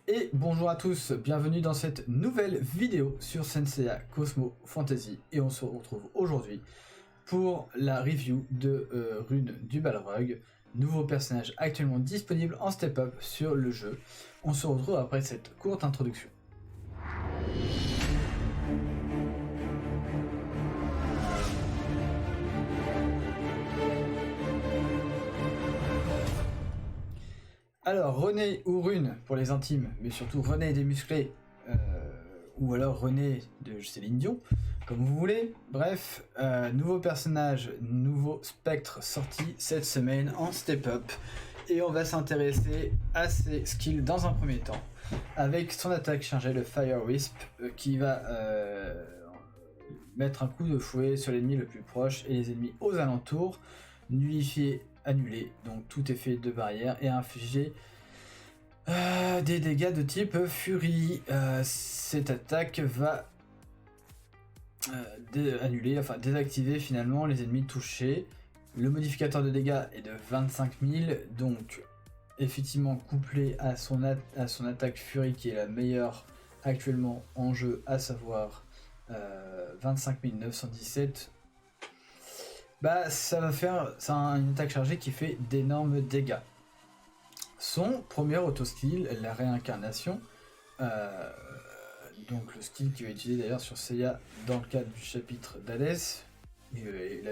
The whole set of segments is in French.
Et bonjour à tous, bienvenue dans cette nouvelle vidéo sur Senseiya Cosmo Fantasy. Et on se retrouve aujourd'hui pour la review de Rune du Balrog, nouveau personnage actuellement disponible en step-up sur le jeu. On se retrouve après cette courte introduction. Alors, René ou Rune pour les intimes, mais surtout René des musclés, ou alors René de Céline Dion, comme vous voulez. Bref, nouveau personnage, nouveau spectre sorti cette semaine en step-up. Et on va s'intéresser à ses skills dans un premier temps, avec son attaque chargée, le Fire Wisp, qui va mettre un coup de fouet sur l'ennemi le plus proche et les ennemis aux alentours, nullifier, annuler, donc tout effet de barrière, et infliger des dégâts de type Furie. Cette attaque va désactiver finalement les ennemis touchés. Le modificateur de dégâts est de 25 000, donc effectivement couplé à son attaque Furie qui est la meilleure actuellement en jeu, à savoir 25 917. Bah ça va faire, c'est une attaque chargée qui fait d'énormes dégâts. Son premier auto-skill, la réincarnation, donc le skill qui va utiliser d'ailleurs sur Seiya dans le cadre du chapitre d'Hadès,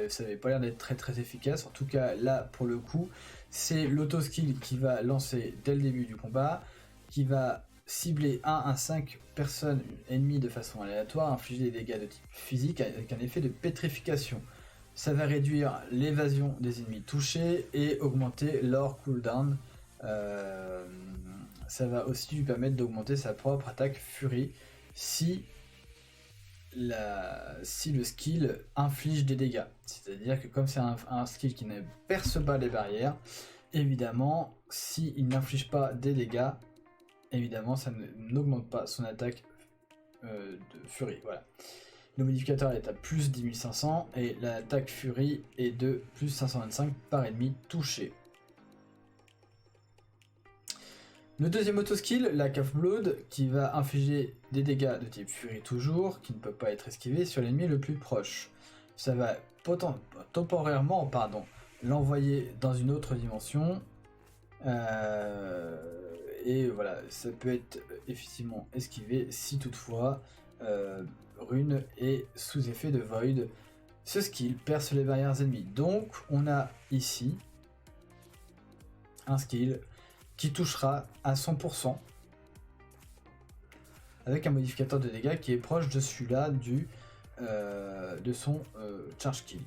ça n'avait pas l'air d'être très efficace, en tout cas là pour le coup, c'est l'auto-skill qui va lancer dès le début du combat, qui va cibler 1 à 5 personnes ennemies de façon aléatoire, infliger des dégâts de type physique avec un effet de pétrification. Ça va réduire l'évasion des ennemis touchés et augmenter leur cooldown. Ça va aussi lui permettre d'augmenter sa propre attaque Furie si le skill inflige des dégâts. C'est-à-dire que comme c'est un skill qui ne perce pas les barrières, évidemment, s'il n'inflige pas des dégâts, évidemment ça n'augmente pas son attaque de Furie. Voilà. Le modificateur est à plus 10 500 et l'attaque Furie est de plus 525 par ennemi touché. Le deuxième auto-skill, la Calf Blood, qui va infliger des dégâts de type Furie toujours, qui ne peut pas être esquivé sur l'ennemi le plus proche. Ça va temporairement l'envoyer dans une autre dimension. Et voilà, ça peut être effectivement esquivé si toutefois Rune est sous effet de Void. Ce skill perce les barrières ennemies. Donc on a ici un skill qui touchera à 100% avec un modificateur de dégâts qui est proche de celui-là de son charge kill.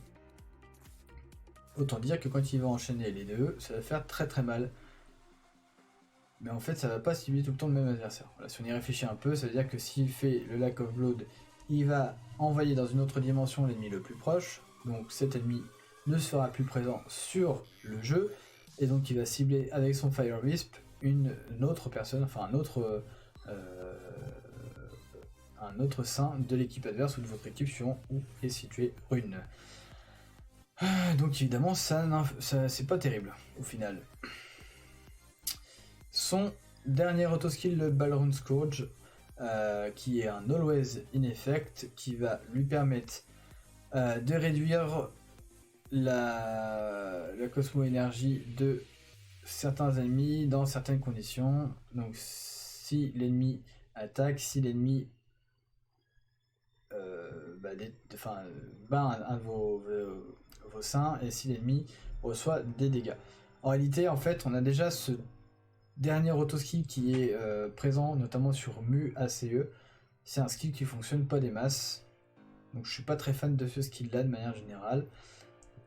Autant dire que quand il va enchaîner les deux, ça va faire très mal. Mais en fait, ça va pas cibler tout le temps le même adversaire. Voilà, si on y réfléchit un peu, ça veut dire que s'il fait le Lack of Blood, il va envoyer dans une autre dimension l'ennemi le plus proche. Donc cet ennemi ne sera plus présent sur le jeu. Et donc il va cibler avec son Fire Wisp une autre personne, enfin un autre sein de l'équipe adverse ou de votre équipe suivant où est située Rune. Donc évidemment ça c'est pas terrible au final. Son dernier auto-skill, le Balrune Scourge, qui est un Always in Effect, qui va lui permettre de réduire la Cosmo énergie de certains ennemis dans certaines conditions. Donc si l'ennemi attaque, si l'ennemi bat un de vos seins, et si l'ennemi reçoit des dégâts. En réalité, en fait, on a déjà ce dernier auto-skill qui est présent notamment sur Mu ACE. C'est un skill qui fonctionne pas des masses, donc je suis pas très fan de ce skill là de manière générale.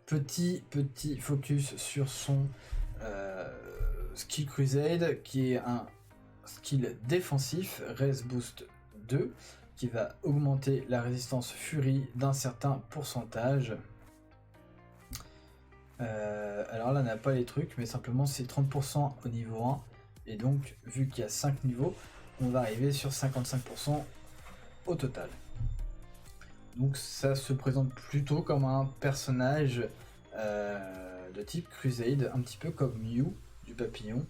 Petit focus sur son skill Crusade, qui est un skill défensif, Res Boost 2, qui va augmenter la résistance Furie d'un certain pourcentage. Alors là on n'a pas les trucs, mais simplement c'est 30% au niveau 1, et donc vu qu'il y a 5 niveaux, on va arriver sur 55% au total. Donc ça se présente plutôt comme un personnage de type Crusade, un petit peu comme Mew du papillon.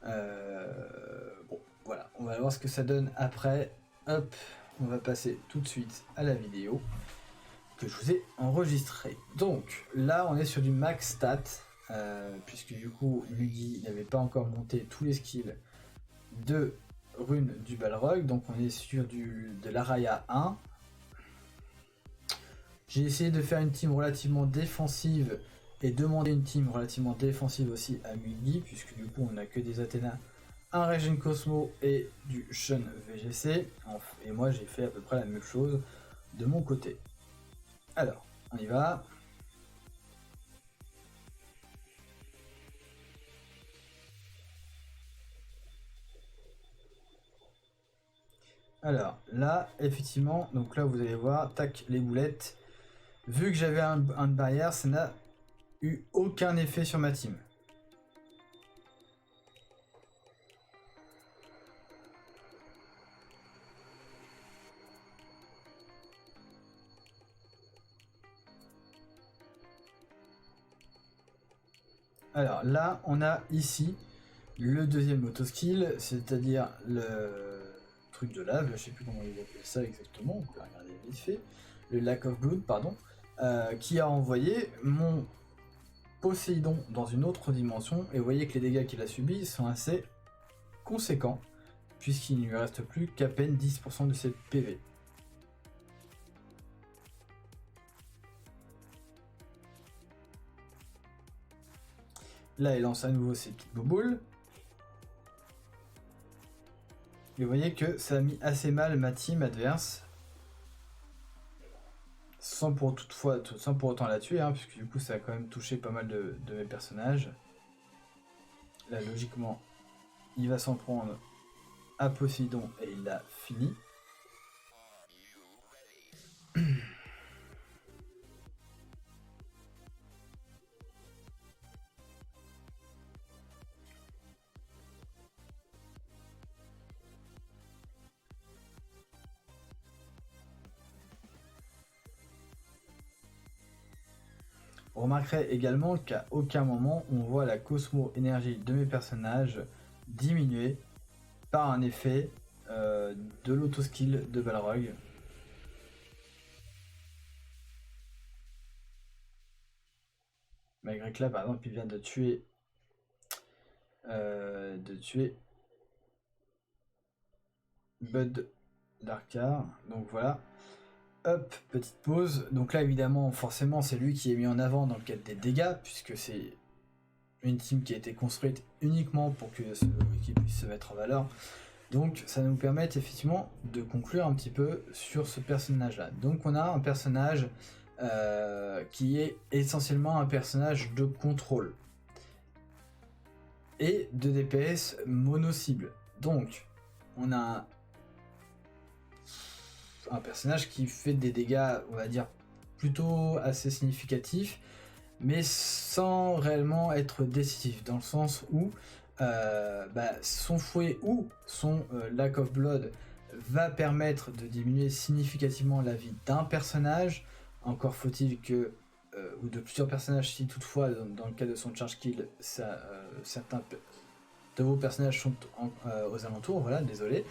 Bon, voilà, va voir ce que ça donne après. Hop, on va passer tout de suite à la vidéo que je vous ai enregistrée. Donc là, on est sur du max stat, puisque du coup, Luigi n'avait pas encore monté tous les skills de rune du Balrog. Donc on est sur de l'Araya 1. J'ai essayé de faire une team relativement défensive et demander une team relativement défensive aussi à Mugi, puisque du coup on n'a que des Athéna, un Regen Cosmo et du Shun VGC. Et moi j'ai fait à peu près la même chose de mon côté. Alors, on y va. Alors là, effectivement, donc là vous allez voir, tac, les boulettes. Vu que j'avais un de barrière, ça n'a eu aucun effet sur ma team. Alors là, on a ici le deuxième auto-skill, c'est-à-dire le truc de lave, je sais plus comment ils appellent ça exactement, on peut regarder vite fait, le Lack of Blood, pardon, qui a envoyé mon Poséidon dans une autre dimension, et vous voyez que les dégâts qu'il a subis sont assez conséquents, puisqu'il ne lui reste plus qu'à peine 10% de ses PV. Là, il lance à nouveau ses petites bouboules. Et vous voyez que ça a mis assez mal ma team adverse. Sans pour autant la tuer, hein, puisque du coup ça a quand même touché pas mal de mes personnages. Là, logiquement, il va s'en prendre à Poséidon et il l'a fini. Vous remarquerez également qu'à aucun moment on voit la Cosmo énergie de mes personnages diminuer par un effet de l'auto-skill de Balrog. Malgré que là, par exemple, il vient de tuer Bud Darkar. Donc voilà. Hop, petite pause. Donc là, évidemment, forcément, c'est lui qui est mis en avant dans le cadre des dégâts, puisque c'est une team qui a été construite uniquement pour que l'équipe puisse se mettre en valeur. Donc ça nous permet effectivement de conclure un petit peu sur ce personnage-là. Donc on a un personnage qui est essentiellement un personnage de contrôle et de DPS mono-cible. Donc on a un personnage qui fait des dégâts, on va dire, plutôt assez significatifs, mais sans réellement être décisif, dans le sens où son fouet ou son Lack of Blood va permettre de diminuer significativement la vie d'un personnage. Encore faut-il que, ou de plusieurs personnages, si toutefois, dans le cas de son charge kill, certains de vos personnages sont aux alentours. Voilà, désolé.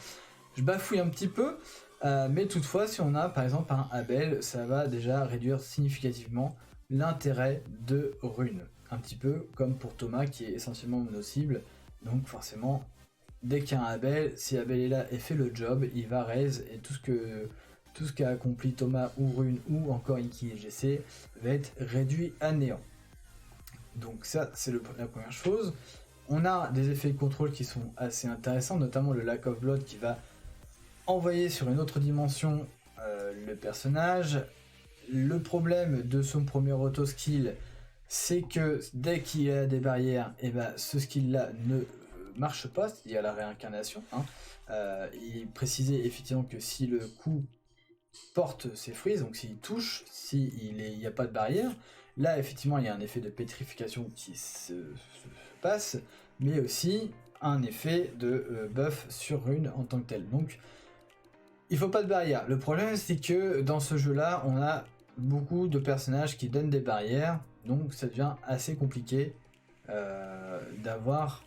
Je bafouille un petit peu, mais toutefois, si on a par exemple un Abel, ça va déjà réduire significativement l'intérêt de Rune. Un petit peu comme pour Thomas qui est essentiellement mono-cible. Donc forcément, dès qu'il y a un Abel, si Abel est là et fait le job, il va raise et tout ce qu'a accompli Thomas ou Rune ou encore Iki et GC va être réduit à néant. Donc ça, c'est la première chose. On a des effets de contrôle qui sont assez intéressants, notamment le Lack of Blood qui va envoyer sur une autre dimension le personnage. Le problème de son premier auto-skill, c'est que dès qu'il y a des barrières, et ce skill-là ne marche pas, c'est-à-dire la réincarnation. Il précisait effectivement que si le coup porte ses fruits, donc s'il touche, s'il n'y a pas de barrière, là effectivement il y a un effet de pétrification qui se passe, mais aussi un effet de buff sur Rune en tant que tel. Donc il faut pas de barrière. Le problème c'est que dans ce jeu-là, on a beaucoup de personnages qui donnent des barrières, donc ça devient assez compliqué d'avoir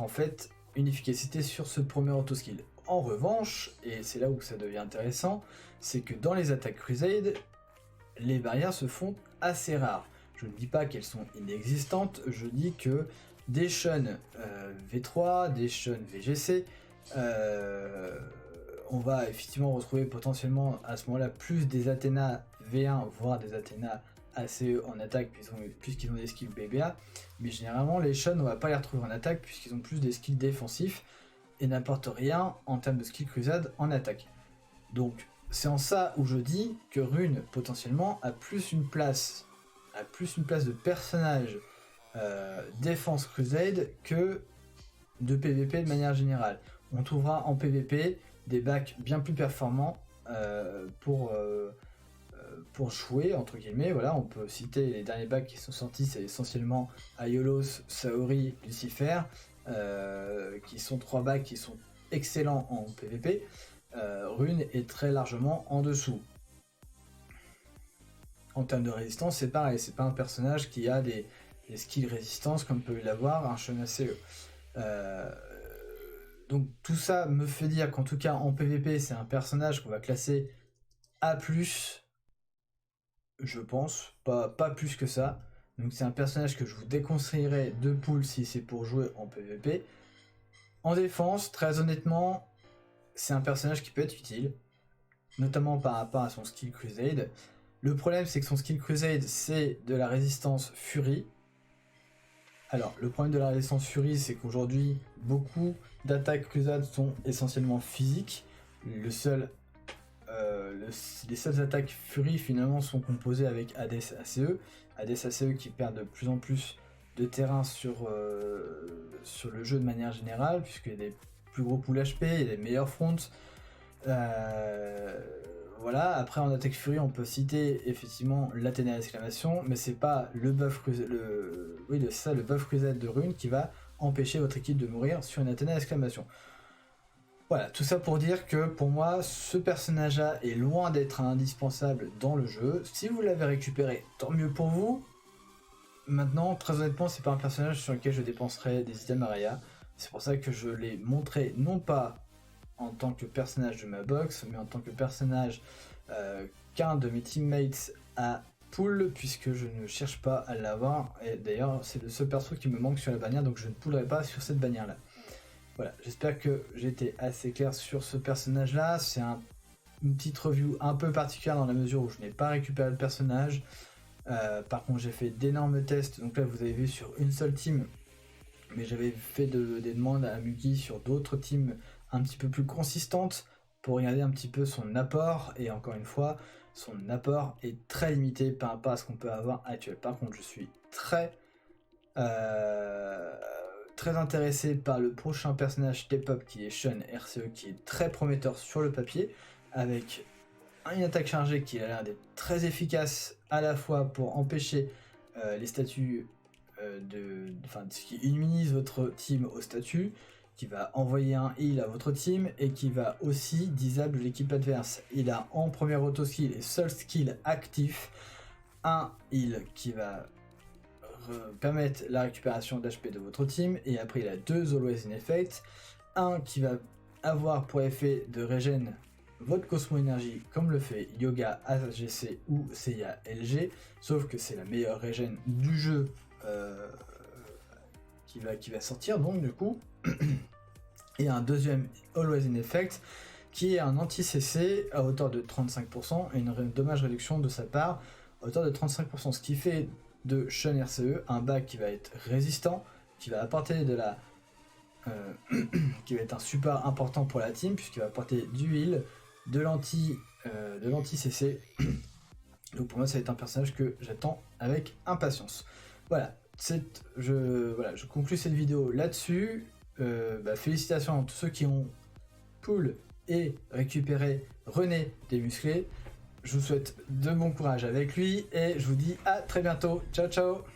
en fait une efficacité sur ce premier auto-skill. En revanche, et c'est là où ça devient intéressant, c'est que dans les attaques Crusade, les barrières se font assez rares. Je ne dis pas qu'elles sont inexistantes, je dis que des Shun V3, des Shun VGC, on va effectivement retrouver potentiellement à ce moment-là plus des Athéna V1, voire des Athéna ACE en attaque puisqu'ils ont des skills BBA, mais généralement les Shun on va pas les retrouver en attaque puisqu'ils ont plus des skills défensifs et n'apportent rien en termes de skill crusade en attaque. Donc c'est en ça où je dis que Rune potentiellement a plus une place de personnage défense crusade que de PVP de manière générale. On trouvera en PVP des bacs bien plus performants pour jouer, entre guillemets. Voilà, on peut citer les derniers bacs qui sont sortis, c'est essentiellement Aiolos, Saori, Lucifer, qui sont 3 bacs qui sont excellents en PVP. Rune est très largement en dessous. En termes de résistance, c'est pareil, c'est pas un personnage qui a des skills résistance comme peut l'avoir un Shun ACE. Donc tout ça me fait dire qu'en tout cas en PVP, c'est un personnage qu'on va classer A+, je pense, pas plus que ça. Donc c'est un personnage que je vous déconseillerais de pool si c'est pour jouer en PVP. En défense, très honnêtement, c'est un personnage qui peut être utile, notamment par rapport à son skill Crusade. Le problème, c'est que son skill Crusade, c'est de la résistance Fury. Alors, le problème de la résistance Fury, c'est qu'aujourd'hui, beaucoup d'attaques Crusade sont essentiellement physiques. Les seules attaques Fury, finalement, sont composées avec Hades ACE. Hades ACE qui perd de plus en plus de terrain sur le jeu de manière générale, puisqu'il y a des plus gros pool HP, il y a des meilleurs fronts. Voilà, après en attaque Fury, on peut citer effectivement l'Athéna exclamation, mais c'est pas le buff Crusade, le buff Crusade de Rune qui va empêcher votre équipe de mourir sur une Athéna exclamation. Voilà, tout ça pour dire que pour moi, ce personnage-là est loin d'être indispensable dans le jeu. Si vous l'avez récupéré, tant mieux pour vous. Maintenant, très honnêtement, c'est pas un personnage sur lequel je dépenserai des items Araya. C'est pour ça que je l'ai montré, non pas en tant que personnage de ma box, mais en tant que personnage qu'un de mes teammates a pull, puisque je ne cherche pas à l'avoir. Et d'ailleurs, c'est le seul perso qui me manque sur la bannière, donc je ne pullerai pas sur cette bannière-là. Voilà, j'espère que j'ai été assez clair sur ce personnage-là. C'est une petite review un peu particulière dans la mesure où je n'ai pas récupéré le personnage. Par contre, j'ai fait d'énormes tests. Donc là, vous avez vu sur une seule team, mais j'avais fait des demandes à Mugi sur d'autres teams un petit peu plus consistantes pour regarder un petit peu son apport. Et encore une fois, son apport est très limité par rapport à ce qu'on peut avoir actuel. Par contre, je suis très intéressé par le prochain personnage Step Up qui est Shun RCE, qui est très prometteur sur le papier, avec une attaque chargée qui a l'air d'être très efficace à la fois pour empêcher les statuts qui immunise votre team au statut, qui va envoyer un heal à votre team et qui va aussi disable l'équipe adverse. Il a en premier auto skill et seul skill actif un heal qui va permettre la récupération d'HP de votre team, et après il a 2 Always in Effect, un qui va avoir pour effet de régène votre Cosmo Énergie comme le fait Yoga AGC ou Seiya LG, sauf que c'est la meilleure régène du jeu qui va sortir donc du coup. Et un deuxième Always in Effect qui est un anti-CC à hauteur de 35% et une dommage réduction de sa part à hauteur de 35%, ce qui fait de Shun RCE un bac qui va être résistant, qui va apporter qui va être un support important pour la team puisqu'il va apporter du heal, de l'anti-CC. Donc pour moi ça va être un personnage que j'attends avec impatience. Voilà, je conclue cette vidéo là-dessus. Félicitations à tous ceux qui ont pull et récupéré René des musclés. Je vous souhaite de bon courage avec lui et je vous dis à très bientôt. Ciao ciao.